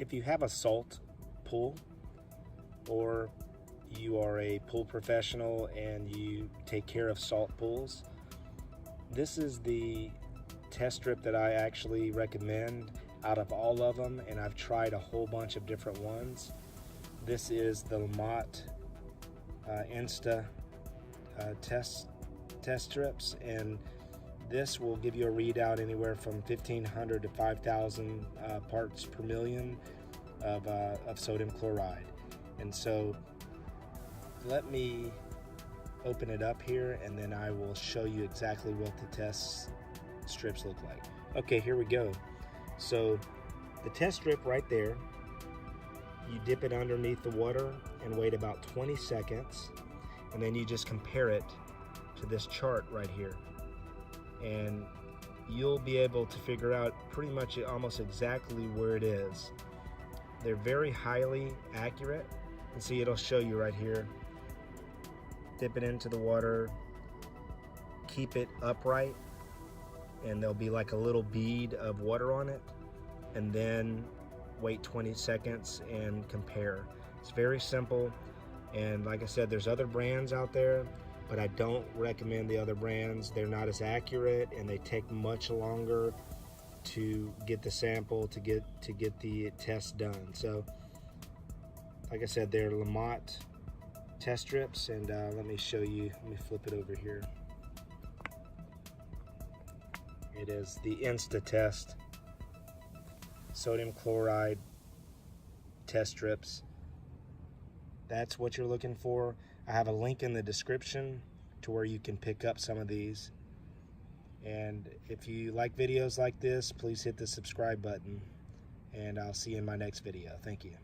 If you have a salt pool, or you are a pool professional and you take care of salt pools, this is the test strip that I actually recommend out of all of them, and I've tried a whole bunch of different ones. This is the Lamont Insta test strips, and this will give you a readout anywhere from 1,500 to 5,000 parts per million of sodium chloride. And so let me open it up here, and then I will show you exactly what the test strips look like. Okay, here we go. So the test strip right there, you dip it underneath the water and wait about 20 seconds, and then you just compare it to this chart right here, and you'll be able to figure out pretty much almost exactly where it is. They're very highly accurate, and see, it'll show you right here. Dip it into the water, keep it upright, and there'll be like a little bead of water on it, and then wait 20 seconds and compare. It's very simple, and like I said, there's other brands out there, but I don't recommend the other brands. They're not as accurate, and they take much longer to get the sample, to get the test done. So like I said, they're Lamont test strips, and let me show you. Let me flip it over here. It is the Insta Test sodium chloride test strips. That's what you're looking for. I have a link in the description to where you can pick up some of these. And if you like videos like this, please hit the subscribe button, and I'll see you in my next video. Thank you.